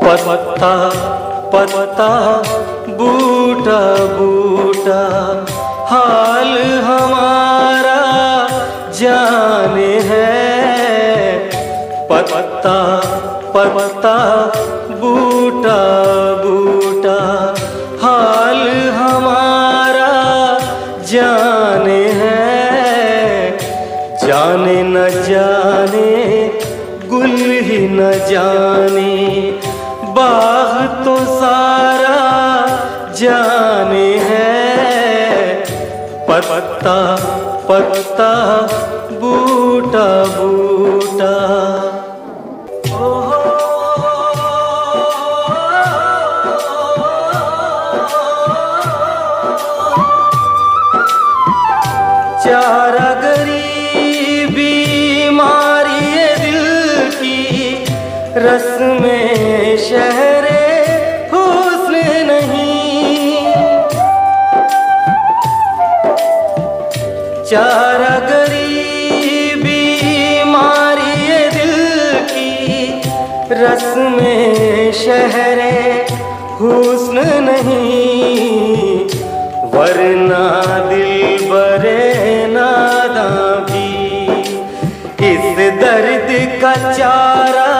पत्ता पत्ता बूटा बूटा हाल हमारा जाने है। पत्ता पत्ता बूटा बूटा हाल हमारा जाने है। जाने न जाने गुल ही न जाने बाग तो सारा जाने है। पत्ता पत्ता बूटा बूटा। चारा गरीबी बीमारी दिल की रस में शहरे हुस्न नहीं। चारा गरीबी बीमारी दिल की रस में शहरे हुस्न नहीं। वरना दिल बरे नादा भी इस दर्द का चारा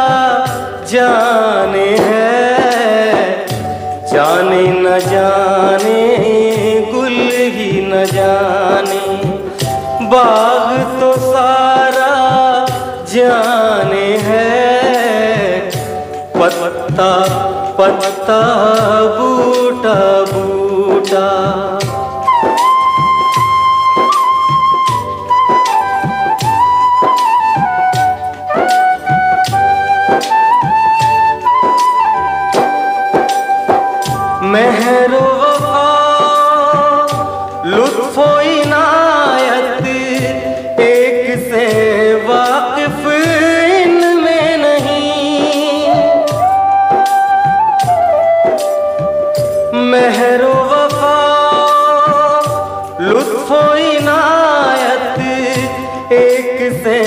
जाने है। जाने न जाने गुल ही न जाने बाग तो सारा जाने है। पत्ता पत्ता बूटा बूटा। मेहरो वफा लुत्फो इनायत एक से वाकिफ इनमें नहीं। मेहरो वफा लुत्फो इनायत एक से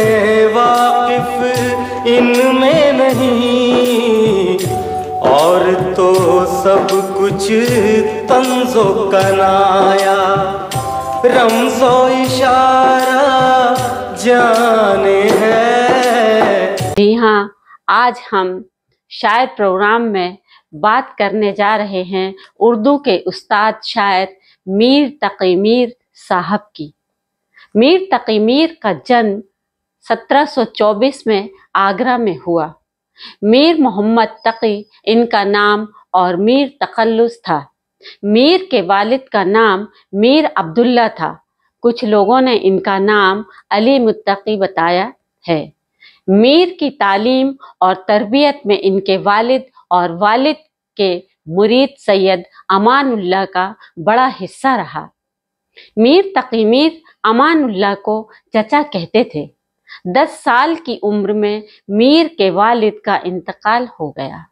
वाकिफ इनमें नहीं। और तो सब कुछ तंजो कनाया रमज़ो इशारा जाने है। जी हाँ, आज हम शायर प्रोग्राम में बात करने जा रहे हैं उर्दू के उस्ताद शायर मीर तकी मीर साहब की। मीर तकी मीर का जन्म 1724 में आगरा में हुआ। मीर मोहम्मद तकी इनका नाम और मीर तखल्लुस था। मीर के वालिद का नाम मीर अब्दुल्ला था। कुछ लोगों ने इनका नाम अली मुत्तकी बताया है। मीर की तालीम और तरबियत में इनके वालिद और वालिद के मुरीद सैयद अमानुल्लाह का बड़ा हिस्सा रहा। मीर तकी मीर अमानुल्लाह को चचा कहते थे। 10 साल की उम्र में मीर के वालिद का इंतकाल हो गया।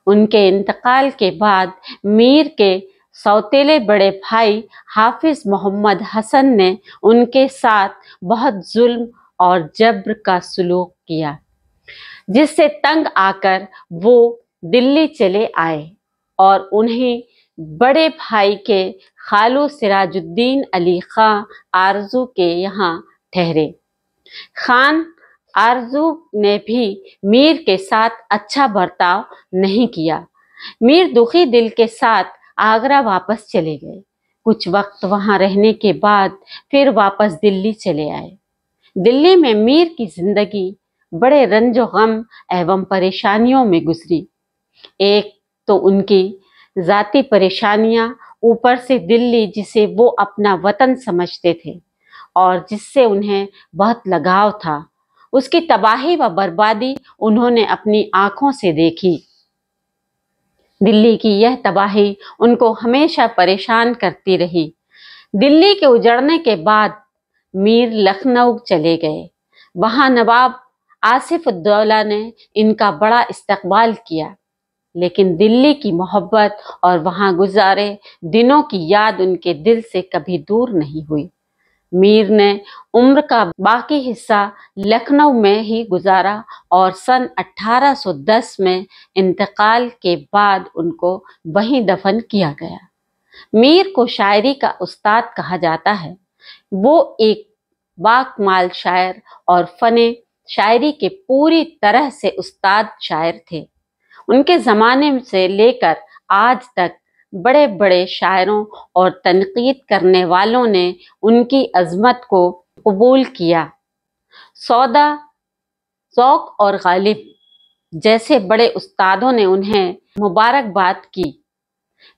उनके इंतकाल के बाद मीर के सौतेले बड़े भाई हाफिज मोहम्मद हसन ने उनके साथ बहुत जुल्म और जब्र का सुलूक किया, जिससे तंग आकर वो दिल्ली चले आए और उन्हें बड़े भाई के खालू सिराजुद्दीन अली खां आरजू के यहाँ ठहरे। खान आरजू ने भी मीर के साथ अच्छा बर्ताव नहीं किया। मीर दुखी दिल के साथ आगरा वापस चले गए। कुछ वक्त वहां रहने के बाद फिर वापस दिल्ली चले आए। दिल्ली में मीर की जिंदगी बड़े रंजो गम एवं परेशानियों में गुजरी। एक तो उनकी जाती परेशानियां, ऊपर से दिल्ली जिसे वो अपना वतन समझते थे और जिससे उन्हें बहुत लगाव था, उसकी तबाही व बर्बादी उन्होंने अपनी आंखों से देखी। दिल्ली की यह तबाही उनको हमेशा परेशान करती रही। दिल्ली के उजड़ने के बाद मीर लखनऊ चले गए। वहां नवाब आसिफ उद्दौला ने इनका बड़ा इस्तकबाल किया, लेकिन दिल्ली की मोहब्बत और वहां गुजारे दिनों की याद उनके दिल से कभी दूर नहीं हुई। मीर ने उम्र का बाकी हिस्सा लखनऊ में ही गुजारा और सन 1810 में इंतकाल के बाद उनको वहीं दफन किया गया। मीर को शायरी का उस्ताद कहा जाता है। वो एक बाकमाल शायर और फने शायरी के पूरी तरह से उस्ताद शायर थे। उनके ज़माने से लेकर आज तक बड़े बड़े शायरों और तनकीद करने वालों ने उनकी अज़मत को कबूल किया। सौदा, ज़ौक़ और गालिब जैसे बड़े उस्तादों ने उन्हें मुबारकबाद की।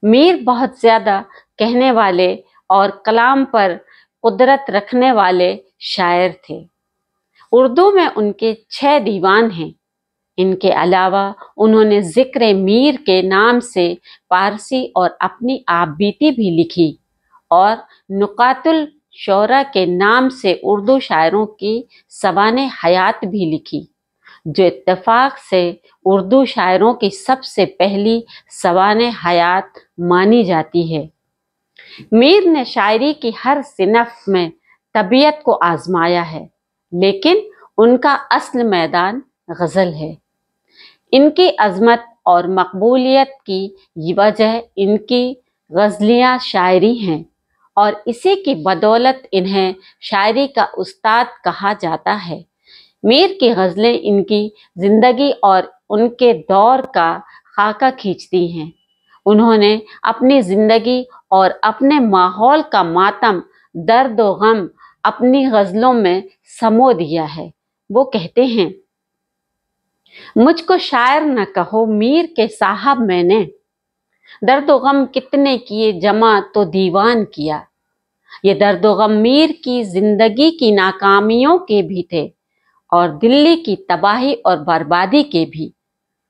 मीर बहुत ज़्यादा कहने वाले और कलाम पर कुदरत रखने वाले शायर थे। उर्दू में उनके 6 दीवान हैं। इनके अलावा उन्होंने ज़िक्र मीर के नाम से पारसी और अपनी आपबीती भी लिखी और नुकातुल शोरा के नाम से उर्दू शायरों की सबाने हयात भी लिखी, जो इत्तेफाक से उर्दू शायरों की सबसे पहली सबाने हयात मानी जाती है। मीर ने शायरी की हर सिनफ में तबीयत को आजमाया है, लेकिन उनका असल मैदान गज़ल है। इनकी अज़मत और मकबूलियत की वजह इनकी गज़लियाँ शायरी हैं और इसी की बदौलत इन्हें शायरी का उस्ताद कहा जाता है। मीर की गज़लें इनकी ज़िंदगी और उनके दौर का खाका खींचती हैं। उन्होंने अपनी ज़िंदगी और अपने माहौल का मातम, दर्द व गम अपनी गज़लों में समो दिया है। वो कहते हैं, मुझको शायर न कहो मीर के साहब, मैंने दर्द व गम कितने किए जमा तो दीवान किया। ये दर्द व गम मीर की जिंदगी की नाकामियों के भी थे और दिल्ली की तबाही और बर्बादी के भी।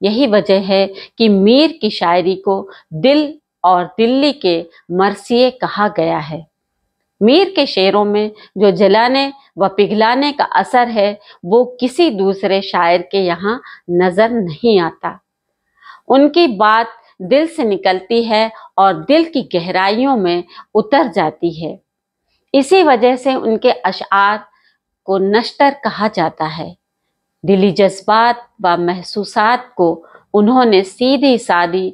यही वजह है कि मीर की शायरी को दिल और दिल्ली के मरसिए कहा गया है। मीर के शेरों में जो जलाने व पिघलाने का असर है वो किसी दूसरे शायर के यहाँ नजर नहीं आता। उनकी बात दिल से निकलती है और दिल की गहराइयों में उतर जाती है। इसी वजह से उनके अशआर को नश्तर कहा जाता है। दिली जज्बात व महसूसात को उन्होंने सीधी सादी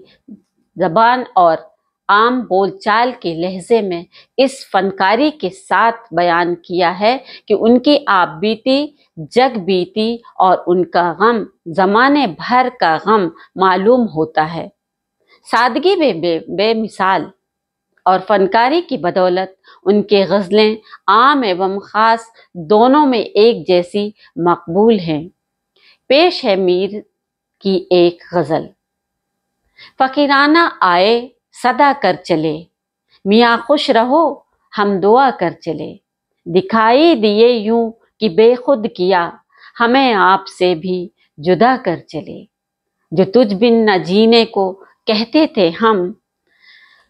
जबान और आम बोलचाल के लहजे में इस फनकारी के साथ बयान किया है कि उनकी आप बीती जग बीती और उनका गम ज़माने भर का गम मालूम होता है। सादगी बेमिसाल और फनकारी की बदौलत उनके गज़लें आम एवं ख़ास दोनों में एक जैसी मकबूल हैं। पेश है मीर की एक गज़ल। फ़कीराना आए सदा कर चले, मियाँ खुश रहो हम दुआ कर चले। दिखाई दिए यूं कि बेखुद किया, हमें आपसे भी जुदा कर चले। जो तुझ बिन न जीने को कहते थे हम,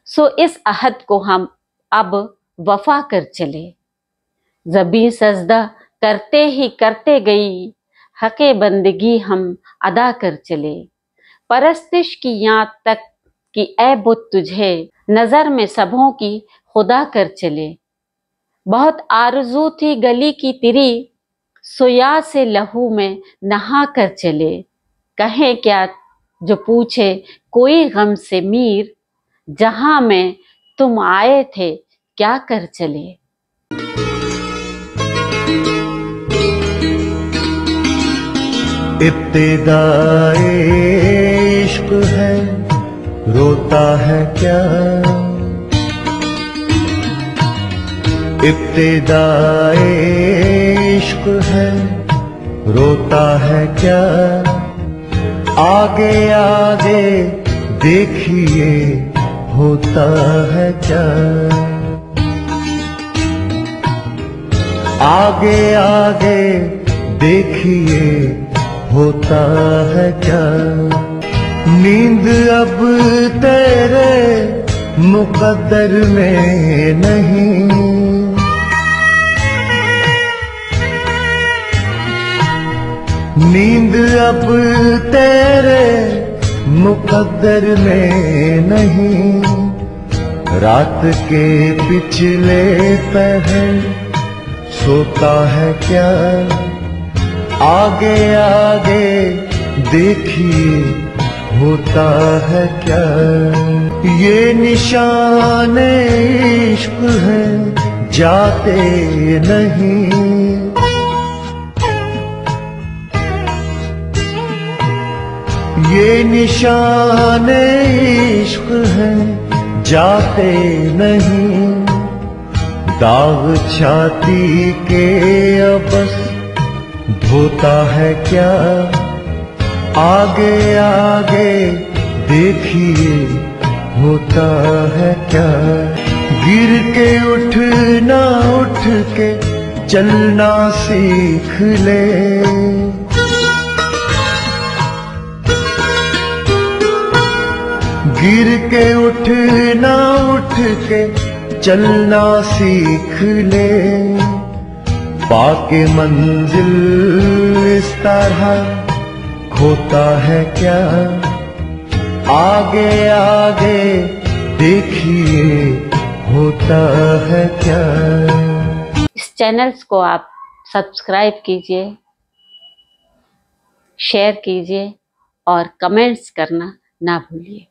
सो इस अहद को हम अब वफा कर चले। ज़बी सजदा करते ही करते गई, हक़े बंदगी हम अदा कर चले। परस्तिश की यहाँ तक कि ऐ बुत तुझे नज़र में सबों की खुदा कर चले। बहुत आरज़ू थी गली की तेरी, सोया से लहू में नहा कर चले। कहें क्या जो पूछे कोई गम से मीर, जहाँ में तुम आए थे क्या कर चले। इब्तिदाए इश्क है रोता है क्या, इब्तिदाए इश्क है रोता है क्या। आगे आगे देखिए होता है क्या, आगे आगे देखिए होता है क्या। नींद अब तेरे मुकद्दर में नहीं, नींद अब तेरे मुकद्दर में नहीं। रात के पिछले पहर सोता है क्या, आगे आगे देखिए होता है क्या। ये निशाने इश्क हैं जाते नहीं, ये निशाने इश्क हैं जाते नहीं। दाग छाती के अब बस धोता है क्या, आगे आगे देखिए होता है क्या। गिर के उठना उठ के चलना सीख ले, गिर के उठना उठ के चलना सीख ले। पाके मंजिल इस तरह खोता है क्या, आगे आगे देखिए होता है क्या। इस चैनल्स को आप सब्सक्राइब कीजिए, शेयर कीजिए और कमेंट्स करना ना भूलिए।